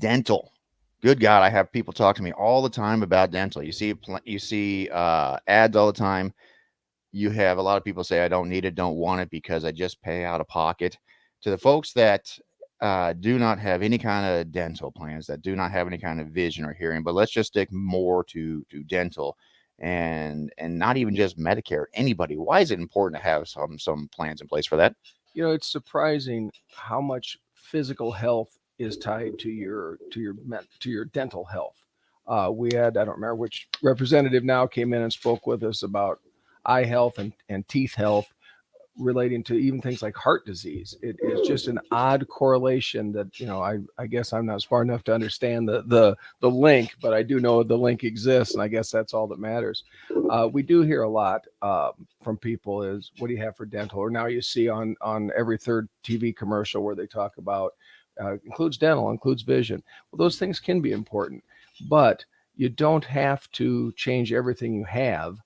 dental. Good God, I have people talk to me all the time about dental. You see ads all the time. You have a lot of people say, I don't need it, don't want it because I just pay out of pocket. To the folks that do not have any kind of dental plans, that do not have any kind of vision or hearing, but let's just stick more to dental and not even just Medicare, anybody. Why is it important to have some plans in place for that? It's surprising how much physical health is tied to your dental health. We had, I don't remember which representative now came in and spoke with us about eye health and teeth health relating to even things like heart disease. It is just an odd correlation that, I guess I'm not smart enough to understand the link, but I do know the link exists, and I guess that's all that matters. We do hear a lot from people is, what do you have for dental? Or now you see on every third TV commercial where they talk about includes dental, includes vision. Well, those things can be important, but you don't have to change everything you have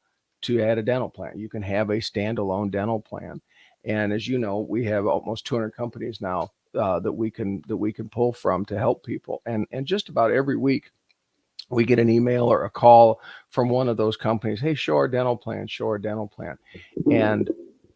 to add a dental plan. You can have a standalone dental plan. And as you know, we have almost 200 companies now that we can pull from to help people. And just about every week we get an email or a call from one of those companies. Hey, show our dental plan, show our dental plan. And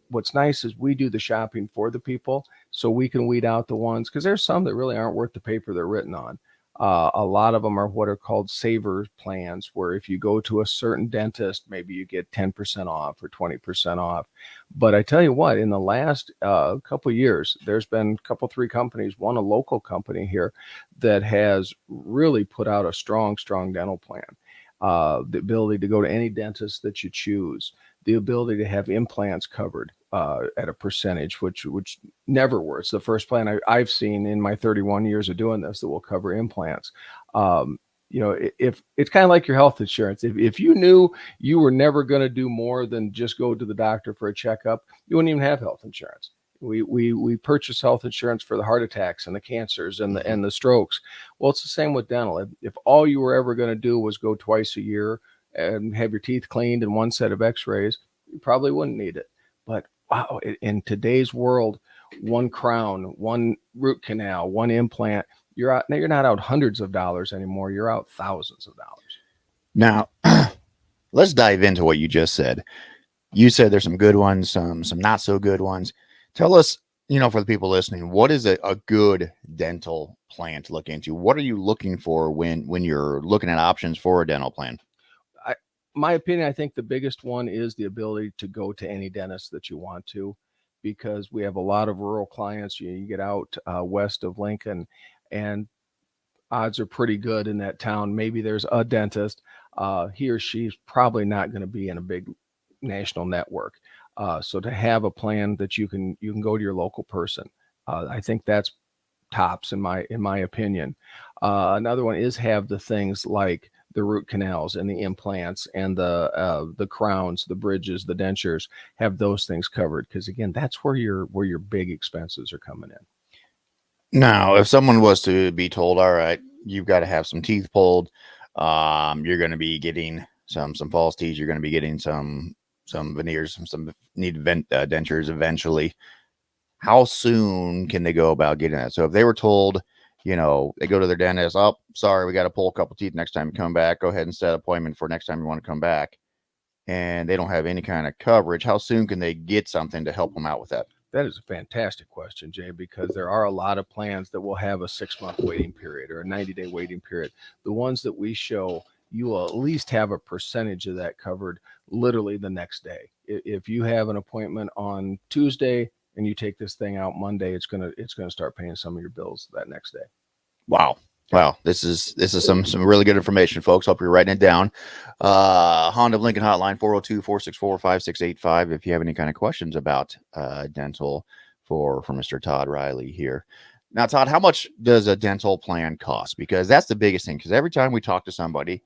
what's nice is we do the shopping for the people, so we can weed out the ones, because there's some that really aren't worth the paper they're written on. A lot of them are what are called saver plans, where if you go to a certain dentist, maybe you get 10% off or 20% off. But I tell you what, in the last couple of years, there's been a couple, three companies, one a local company here that has really put out a strong, strong dental plan. The ability to go to any dentist that you choose, the ability to have implants covered at a percentage, which never were. It's the first plan I've seen in my 31 years of doing this that will cover implants. If it's kind of like your health insurance, if you knew you were never going to do more than just go to the doctor for a checkup, you wouldn't even have health insurance. We purchase health insurance for the heart attacks and the cancers and the strokes. Well, it's the same with dental. If all you were ever going to do was go twice a year and have your teeth cleaned and one set of x-rays, you probably wouldn't need it. But wow, in today's world, one crown, one root canal, one implant, you're not out hundreds of dollars anymore. You're out thousands of dollars. Now, let's dive into what you just said. You said there's some good ones, some not so good ones. Tell us, for the people listening, what is a good dental plan to look into? What are you looking for when you're looking at options for a dental plan? My opinion, I think the biggest one is the ability to go to any dentist that you want to, because we have a lot of rural clients. You get out west of Lincoln, and odds are pretty good in that town. Maybe there's a dentist. He or she's probably not going to be in a big national network. So to have a plan that you can go to your local person, I think that's tops in my opinion. Another one is have the things like the root canals and the implants and the crowns, the bridges, the dentures. Have those things covered, because again, that's where your big expenses are coming in. Now, if someone was to be told, all right, you've got to have some teeth pulled, you're going to be getting some false teeth, you're going to be getting some veneers, some dentures eventually. How soon can they go about getting that? So if they were told, they go to their dentist, oh, sorry, we got to pull a couple teeth next time you come back. Go ahead and set an appointment for next time you want to come back. And they don't have any kind of coverage. How soon can they get something to help them out with that? That is a fantastic question, Jay, because there are a lot of plans that will have a 6-month waiting period or a 90-day waiting period. The ones that we show, you will at least have a percentage of that covered literally the next day. If you have an appointment on Tuesday and you take this thing out Monday, it's gonna start paying some of your bills that next day. Wow. Wow, this is some really good information, folks. Hope you're writing it down. Honda of Lincoln hotline 402-464-5685 if you have any kind of questions about dental for Mr. Todd Riley here. Now, Todd, how much does a dental plan cost? Because that's the biggest thing. Because every time we talk to somebody,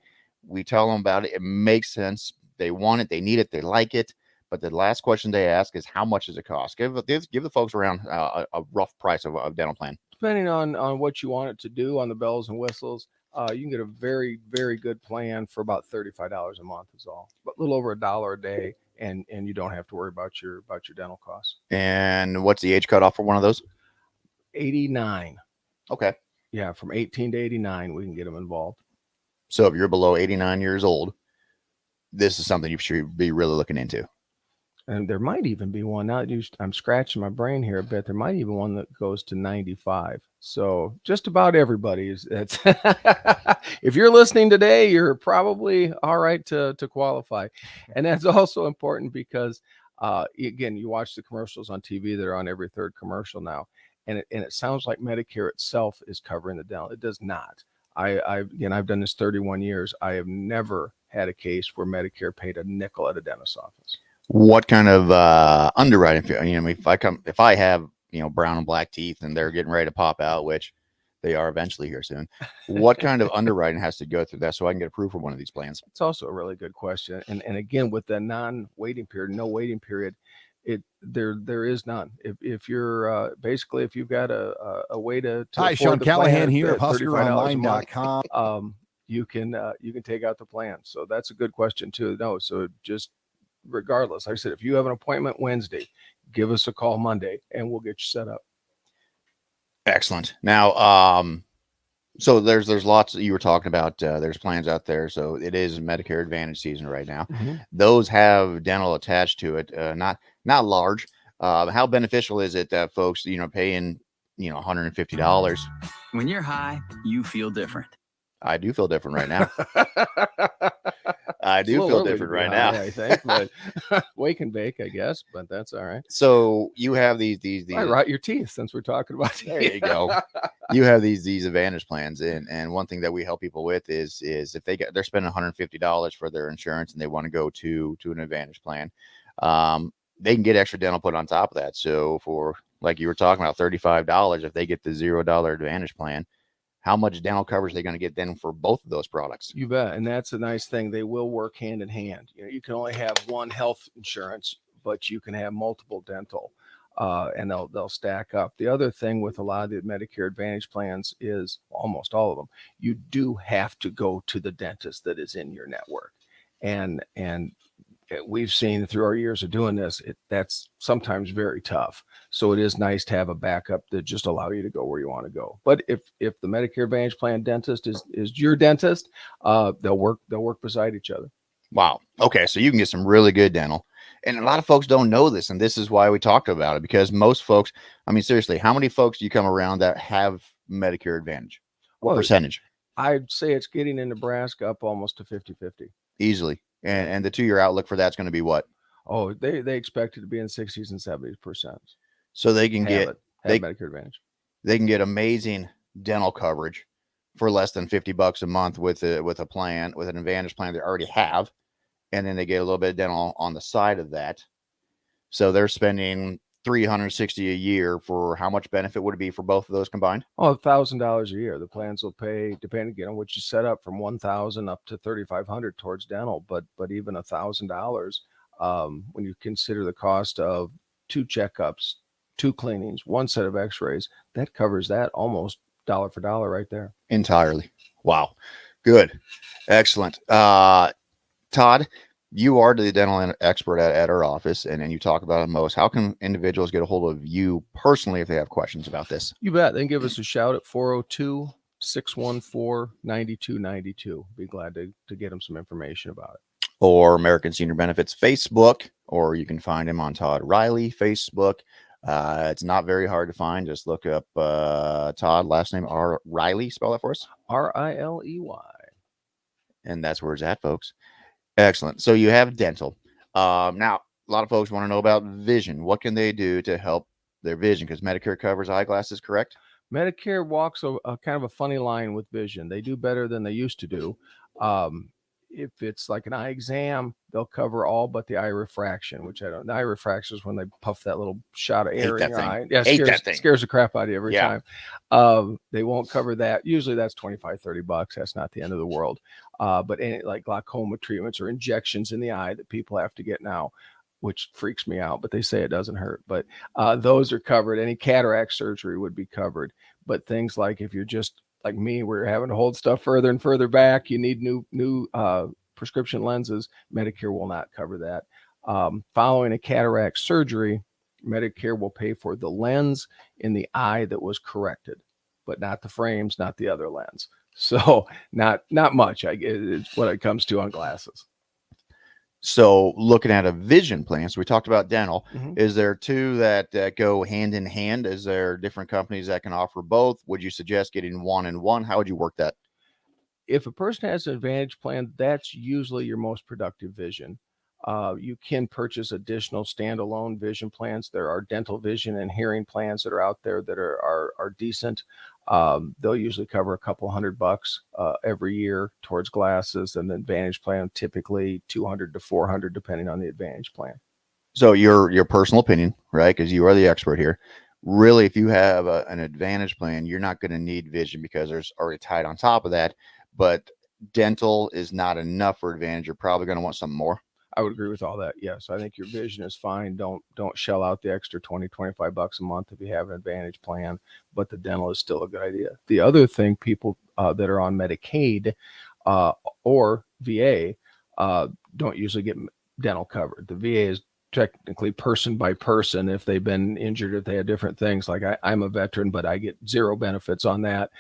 we tell them about it. It makes sense. They want it. They need it. They like it. But the last question they ask is, how much does it cost? Give the folks around a rough price of a dental plan. Depending on what you want it to do, on the bells and whistles, you can get a very, very good plan for about $35 a month is all, but a little over $1 a day, and you don't have to worry about your dental costs. And what's the age cutoff for one of those? 89. Okay. Yeah, from 18 to 89, we can get them involved. So if you're below 89 years old, this is something you should be really looking into. And there might even be one now. I'm scratching my brain here a bit. There might even one that goes to 95. So just about everybody is. That's if you're listening today, you're probably all right to qualify, and that's also important because again, you watch the commercials on TV. They're on every third commercial now, and it sounds like Medicare itself is covering the dental. It does not. I've done this 31 years. I have never had a case where Medicare paid a nickel at a dentist's office. What kind of underwriting? If I have brown and black teeth and they're getting ready to pop out, which they are eventually here soon, what kind of underwriting has to go through that so I can get approved for one of these plans? It's also a really good question, and again, with the non-waiting period, no waiting period, there is none. If you're basically if you've got a way to Hi, Sean Callahan here of $35 a month, HuskerOnline.com. you can take out the plan. So that's a good question too. No, so just regardless, like I said, if you have an appointment Wednesday, give us a call Monday and we'll get you set up. Excellent. Now, so there's lots you were talking about. There's plans out there. So it is Medicare Advantage season right now. Mm-hmm. Those have dental attached to it. Not large. How beneficial is it that folks, paying, $150? When you're high, you feel different. I do feel different right now. I It's a do little feel early to different be right high, now. I think, but wake and bake, I guess, but that's all right. So you have these I rot your teeth since we're talking about there you go. You have these Advantage plans, and one thing that we help people with is if they're spending $150 for their insurance and they want to go to an Advantage plan, they can get extra dental put on top of that. So for, like you were talking about, $35, if they get the $0 Advantage plan, how much dental coverage are they going to get then for both of those products? You bet. And that's a nice thing. They will work hand in hand. You can only have one health insurance, but you can have multiple dental, and they'll stack up. The other thing with a lot of the Medicare Advantage plans is, almost all of them, you do have to go to the dentist that is in your network. And we've seen through our years of doing this, that's sometimes very tough. So it is nice to have a backup that just allow you to go where you want to go. But if the Medicare Advantage plan dentist is your dentist, they'll work beside each other. Wow. Okay. So you can get some really good dental. And a lot of folks don't know this. And this is why we talked about it, because most folks, I mean, seriously, how many folks do you come around that have Medicare Advantage? What percentage? I'd say it's getting in Nebraska up almost to 50-50. Easily. And the 2-year outlook for that's going to be what? Oh, they expect it to be in 60s and 70%. So they can have Medicare Advantage. They can get amazing dental coverage for less than $50 a month with a plan, with an Advantage plan they already have. And then they get a little bit of dental on the side of that. So they're spending $360 a year. For how much benefit would it be for both of those combined? Oh, $1,000 a year. The plans will pay, depending on what you set up, from $1,000 up to $3,500 towards dental. But even $1,000, when you consider the cost of 2 checkups, 2 cleanings, 1 set of X-rays, that covers that almost dollar for dollar right there. Entirely. Wow. Good. Excellent. Todd, you are the dental expert at our office, and you talk about it most. How can individuals get a hold of you personally if they have questions about this? You bet. Then give us a shout at 402-614-9292. Be glad to get them some information about it. Or American Senior Benefits Facebook, or you can find him on Todd Riley Facebook. It's not very hard to find. Just look up Todd, last name R. Riley. Spell that for us. Riley. And that's where it's at, folks. Excellent. So you have dental. Now, a lot of folks want to know about vision. What can they do to help their vision? Because Medicare covers eyeglasses, correct? Medicare walks a kind of a funny line with vision. They do better than they used to do. If it's like an eye exam, they'll cover all but the eye refraction, which I don't. The eye refraction is when they puff that little shot of air in your eye. Yeah, scares the crap out of you every time. They won't cover that. Usually that's $25-$30. That's not the end of the world. But any like glaucoma treatments or injections in the eye that people have to get now, which freaks me out, but they say it doesn't hurt. But those are covered. Any cataract surgery would be covered. But things like if you're just like me, we're having to hold stuff further and further back, you need new prescription lenses, Medicare will not cover that. Following a cataract surgery, Medicare will pay for the lens in the eye that was corrected. but not the frames, not the other lens. So not much. It's what it comes to on glasses. So looking at a vision plan, so we talked about dental. Mhm. Is there two that go hand in hand? Is there different companies that can offer both? Would you suggest getting one and one? How would you work that? If a person has an Advantage plan, that's usually your most productive vision. You can purchase additional standalone vision plans. There are dental vision and hearing plans that are out there that are decent. They'll usually cover a couple $100 every year towards glasses, and the Advantage plan typically 200 to 400 depending on the Advantage plan. So your personal opinion, right? Because you are the expert here. Really, if you have an Advantage plan, you're not going to need vision because there's already tied on top of that. But dental is not enough for Advantage. You're probably going to want something more. I would agree with all that. Yes, I think your vision is fine. Don't shell out the extra $20-25 a month if you have an Advantage plan, but the dental is still a good idea. The other thing, people that are on Medicaid or VA don't usually get dental covered. The VA is technically person by person if they've been injured, if they had different things. Like I'm a veteran, but I get zero benefits on that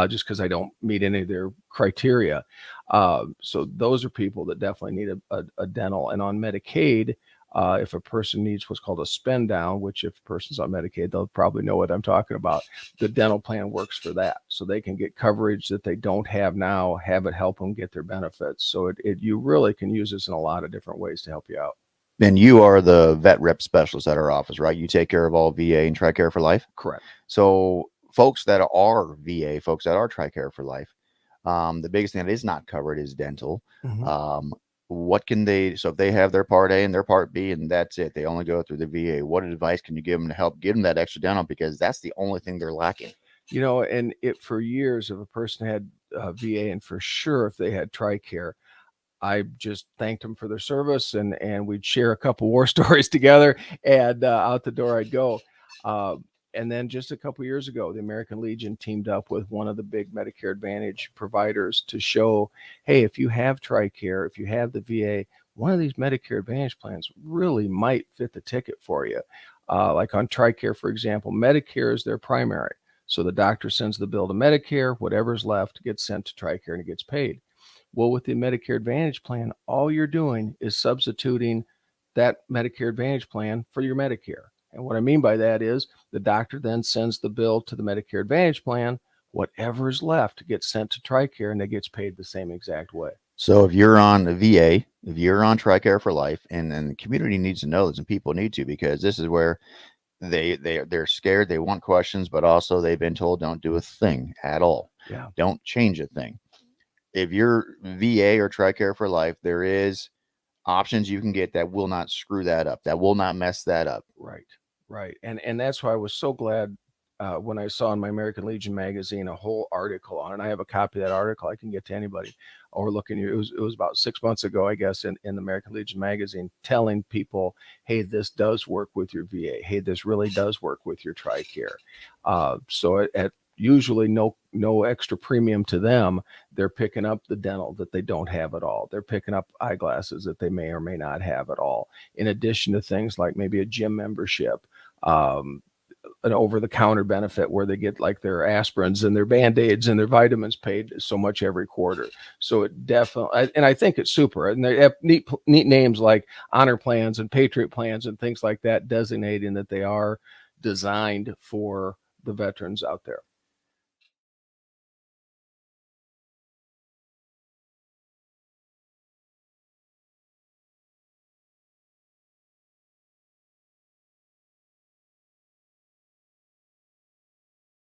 just because I don't meet any of their criteria. So those are people that definitely need a dental. And on Medicaid, if a person needs what's called a spend down, which if a person's on Medicaid, they'll probably know what I'm talking about. The dental plan works for that. So they can get coverage that they don't have now, have it help them get their benefits. So you really can use this in a lot of different ways to help you out. And you are the vet rep specialist at our office, right? You take care of all VA and TRICARE for life. Correct. So folks that are VA, folks that are TRICARE for life, the biggest thing that is not covered is dental. Mm-hmm. What can they, so if they have their part A and their part B and that's it, they only go through the VA, what advice can you give them to help give them that extra dental? Because that's the only thing they're lacking. You know, and for years, if a person had VA, and for sure if they had TRICARE, I just thanked them for their service, and we'd share a couple war stories together, and out the door I'd go. And then just a couple years ago, the American Legion teamed up with one of the big Medicare Advantage providers to show, hey, if you have TRICARE, if you have the VA, one of these Medicare Advantage plans really might fit the ticket for you. Like on TRICARE, for example, Medicare is their primary. So the doctor sends the bill to Medicare, whatever's left gets sent to TRICARE and it gets paid. Well, with the Medicare Advantage plan, all you're doing is substituting that Medicare Advantage plan for your Medicare. And what I mean by that is the doctor then sends the bill to the Medicare Advantage plan. Whatever's left gets sent to TRICARE and it gets paid the same exact way. So if you're on the VA, if you're on TRICARE for life, and the community needs to know this, and people need to, because this is where they're scared, they want questions, but also they've been told don't do a thing at all. Yeah. Don't change a thing. If you're VA or TRICARE for life, there is options you can get that will not screw that up, that will not mess that up. Right. And that's why I was so glad when I saw in my American Legion magazine a whole article on it. I have a copy of that article I can get to anybody or looking. It was about 6 months ago, I guess, in the American Legion magazine, telling people, hey, this does work with your VA. Hey, this really does work with your TRICARE. So at usually no extra premium to them, they're picking up the dental that they don't have at all. They're picking up eyeglasses that they may or may not have at all, in addition to things like maybe a gym membership, an over-the-counter benefit where they get like their aspirins and their Band-Aids and their vitamins paid so much every quarter. So it definitely, and I think it's super. And they have neat names like honor plans and patriot plans and things like that, designating that they are designed for the veterans out there.